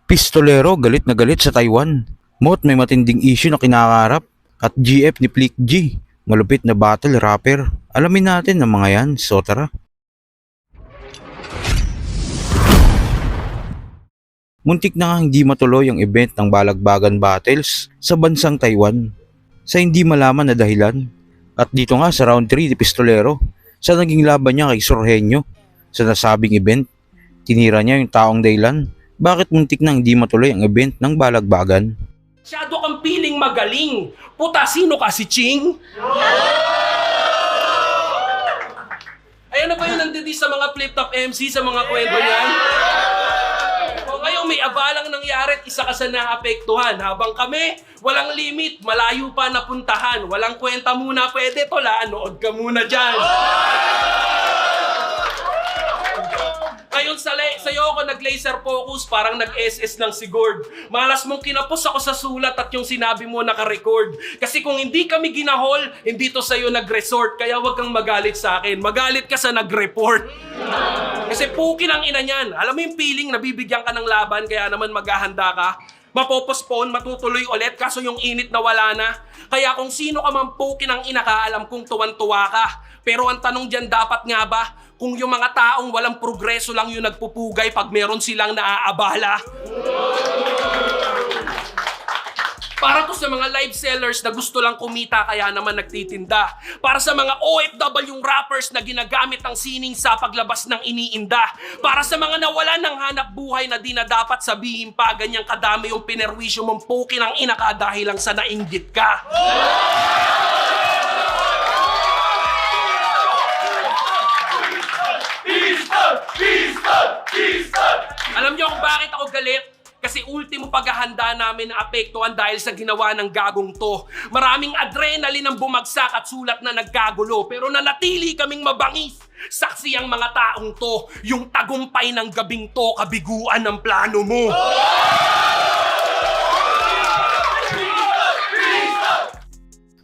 Pistolero galit na galit sa Taiwan. Mot may matinding issue na kinakaharap. At GF ni Flick G. Malupit na battle rapper. Alamin natin ang mga yan, so tara. Muntik na nga hindi matuloy ang event ng Balagbagan Battles sa bansang Taiwan sa hindi malaman na dahilan. At dito nga sa round 3 ni Pistolero sa naging laban niya kay Sorhenyo sa nasabing event, tinira niya yung taong dahilan bakit muntik na hindi matuloy ang event ng Balagbagan. Masyado kang piling magaling. Puta, sino ka, si Ching? Ayan na ba yun nandito sa mga flip-top MC, sa mga kwento niyan? O ngayon may abalang nangyari at isa ka sa naapektuhan. Habang kami, walang limit, malayo pa napuntahan. Walang kwenta muna pwede, tola, nood ka muna dyan. Ngayon sa'yo ako nag-laser focus, parang nag-SS lang si Gord. Malas mong kinapos ako sa sulat at yung sinabi mo naka-record. Kasi kung hindi kami ginahol, hindi to sa'yo nag-resort. Kaya wag kang magalit sa akin. Magalit ka sa nag-report. Kasi pukin ang ina niyan. Alam mo yung feeling, nabibigyan ka ng laban, kaya naman maghahanda ka. Mapopospone, matutuloy ulit, kaso yung init na wala na. Kaya kung sino ka man pukin ang ina ka, alam kong tuwan-tuwa ka. Pero ang tanong dyan, dapat nga ba, kung yung mga taong walang progreso lang yung nagpupugay pag meron silang naaabala? Para to sa mga live sellers na gusto lang kumita kaya naman nagtitinda. Para sa mga OFW rappers na ginagamit ang sining sa paglabas ng iniinda. Para sa mga nawalan ng hanap buhay na di na dapat sabihin pa ganyang kadami yung pinerwisyo mong pukin ang inaka dahil lang sa nainggit ka. Alam niyo kung bakit ako galit? Kasi ultimo paghahanda namin na apektuhan dahil sa ginawa ng gagong to. Maraming adrenaline ang bumagsak at sulat na nagkagulo. Pero nanatili kaming mabangis. Saksi ang mga taong to. Yung tagumpay ng gabing to, kabiguan ng plano mo.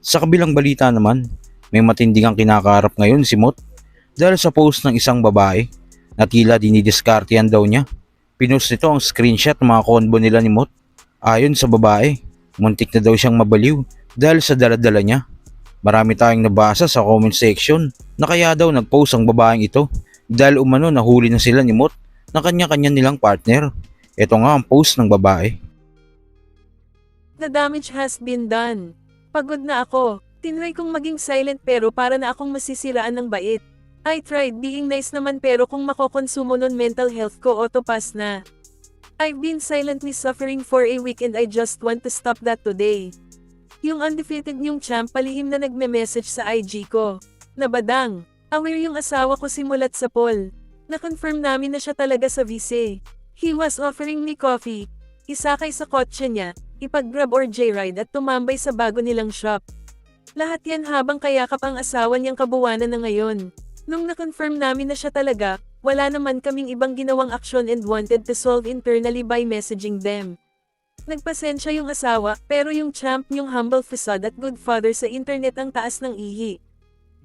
Sa kabilang balita naman, may matinding ang kinakaharap ngayon si Mot dahil sa post ng isang babae na tila dinidiskartehan daw niya. Pinost nito ang screenshot ng mga convo nila ni Mot. Ayon sa babae, muntik na daw siyang mabaliw dahil sa daladala niya. Marami tayong nabasa sa comment section na kaya daw nagpost ang babaeng ito dahil umano nahuli na sila ni Mot na kanya-kanya nilang partner. Ito nga ang post ng babae. The damage has been done. Pagod na ako. Tinry kong maging silent pero para na akong masisiraan ng bait. I tried being nice naman pero kung makokonsumo nun mental health ko autopass na. I've been silently suffering for a week and I just want to stop that today. Yung undefeated yung champ palihim na nagme-message sa IG ko. Nabadang, aware yung asawa ko simulat sa poll. Na-confirm namin na siya talaga sa VC. He was offering me coffee, isakay sa kotse niya, ipag-grab or J-ride at tumambay sa bago nilang shop. Lahat yan habang kayakap ang asawa niyang kabuwanan na ngayon. Nung na-confirm namin na siya talaga, wala naman kaming ibang ginawang aksyon and wanted to solve internally by messaging them. Nagpasensya yung asawa, pero yung champ yung humble facade at good father sa internet ang taas ng ihi.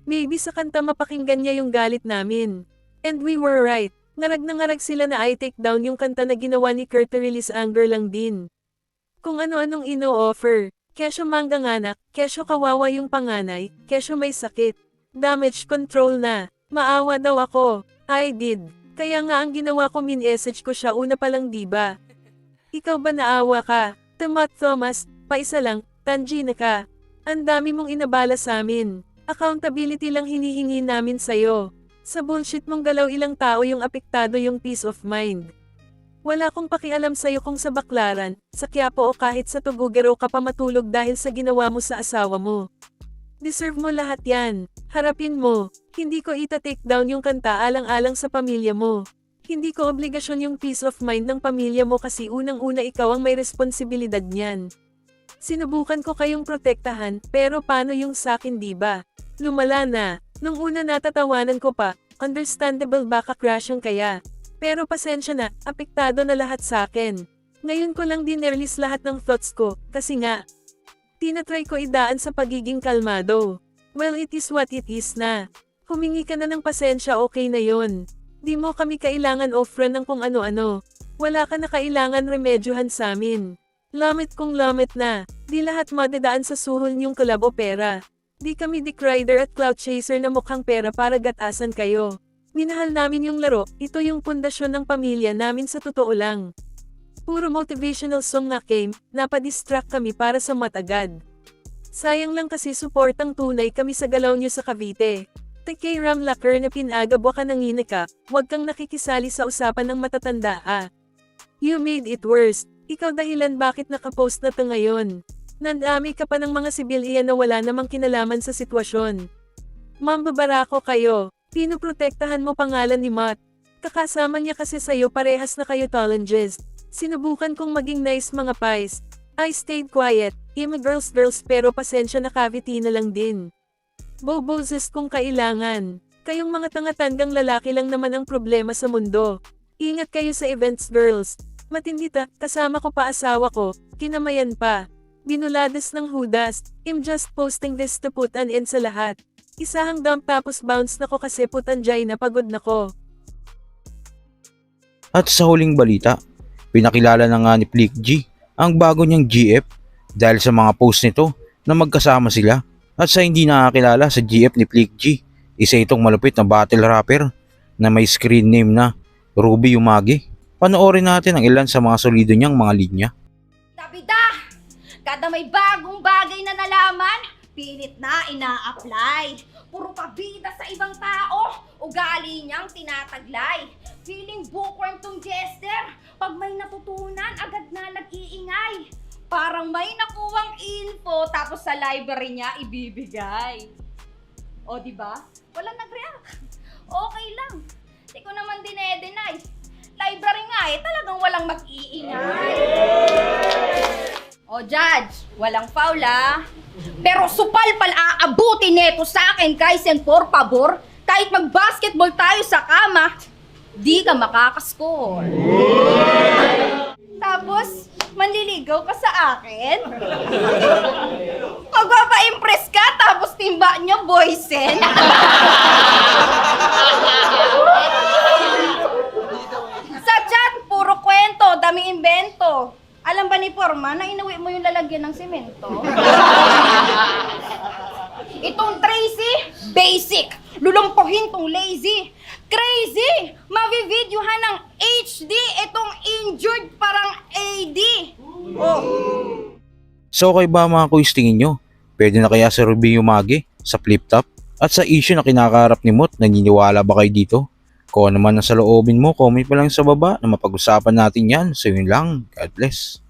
Maybe sa kanta mapakinggan niya yung galit namin. And we were right. Ngarag na ngarag sila na I take down yung kanta na ginawa ni Kurt to release anger lang din. Kung ano-anong ino-offer. Kesyo mangganganak, kesyo kawawa yung panganay, kesyo may sakit. Damage control na. Maawa daw ako. I did. Kaya nga ang ginawa ko min-message ko siya una pa lang diba? Ikaw ba naawa ka? Tomat Thomas, paisa lang, Tanjina ka. Ang dami mong inabala sa amin. Accountability lang hinihingi namin sa'yo. Sa bullshit mong galaw ilang tao yung apektado yung peace of mind. Wala kong pakialam sa'yo kung sa Baklaran, sa Quiapo o kahit sa Tugugero ka pa matulog dahil sa ginawa mo sa asawa mo. Deserve mo lahat yan. Harapin mo. Hindi ko ita-take down yung kanta alang-alang sa pamilya mo. Hindi ko obligasyon yung peace of mind ng pamilya mo kasi unang-una ikaw ang may responsibilidad niyan. Sinubukan ko kayong protektahan, pero paano yung sakin diba? Lumala na. Nung una natatawanan ko pa, understandable baka crush yung kaya. Pero pasensya na, apektado na lahat sakin. Ngayon ko lang din-release lahat ng thoughts ko, kasi nga, tinatry ko idaan sa pagiging kalmado. Well, it is what it is na. Humingi ka na ng pasensya, okay na yon. Di mo kami kailangan offer ng kung ano-ano. Wala ka na kailangan remedyohan sa amin. Lamit kung lamit na, di lahat madadaan sa suhol niyong kulab o pera. Di kami Dick Rider at Cloud Chaser na mukhang pera para gatasan kayo. Minahal namin yung laro, ito yung pundasyon ng pamilya namin sa totoo lang. Puro motivational song na came, napadistract kami para sa matagad. Sayang lang kasi suportang tunay kami sa galaw niyo sa Cavite. Kay Ram Laker na pinagabwa ka ng ka, huwag kang nakikisali sa usapan ng matatanda You made it worse. Ikaw dahilan bakit nakapost na to ngayon. Nandami ka pa ng mga sibilyan na wala namang kinalaman sa sitwasyon. Mambabarako kayo. Pinoprotektahan mo pangalan ni Matt. Kakasama niya kasi sa'yo parehas na kayo challenges. Sinubukan kong maging nice mga pies. I stayed quiet. Girls pero pasensya na Cavite na lang din. Boboses kung kailangan. Kayong mga tangatandang lalaki lang naman ang problema sa mundo. Ingat kayo sa events girls. Matindi kasama ko pa asawa ko, kinamayan pa. Binulades ng hudas, I'm just posting this to put an end sa lahat. Isahang dump tapos bounce na ko kasi putanjay na pagod na ko. At sa huling balita, pinakilala na nga ni Flick G ang bago niyang GF dahil sa mga post nito na magkasama sila. At sa hindi nakakilala sa GF ni Flick G, isa itong malupit na battle rapper na may screen name na Ruby Umagi. Panoorin natin ang ilan sa mga solido niyang mga linya. Tabida! Kada may bagong bagay na nalaman, pilit na ina-apply. Puro pabida sa ibang tao, ugali niyang tinataglay. Feeling bookworm tong jester, pag may natutunan, agad na nag-iingay. Parang may nakuwang info, tapos sa library niya ibibigay. O diba? Walang nag-react. Okay lang. Di ko naman dine-deny. Library nga talagang walang mag-iingay. O judge, walang foul Pero supal aabuti neto sa akin, Kaisen, por favor. Kahit mag-basketball tayo sa kama, di ka makakascore. Tapos, manliligaw ka sa akin? Magpapa-impress ka, tapos timba nyo, boysen. Sa chat, puro kwento, dami invento. Alam ba ni Forma na inuwi mo yung lalagyan ng semento? Itong Tracy, basic. Lulumpuhin tong lazy. Crazy! Mavivideohan ng HD. Itong injured parang AD. Oh. So okay ba mga kuis, tingin nyo? Pwede na kaya si Ruby Umagi sa flip top? At sa issue na kinakaharap ni Mot, naniniwala ba kayo dito? Kung ano man ang saloobin mo, comment pa lang sa baba na mapag-usapan natin yan. So yun lang, God bless.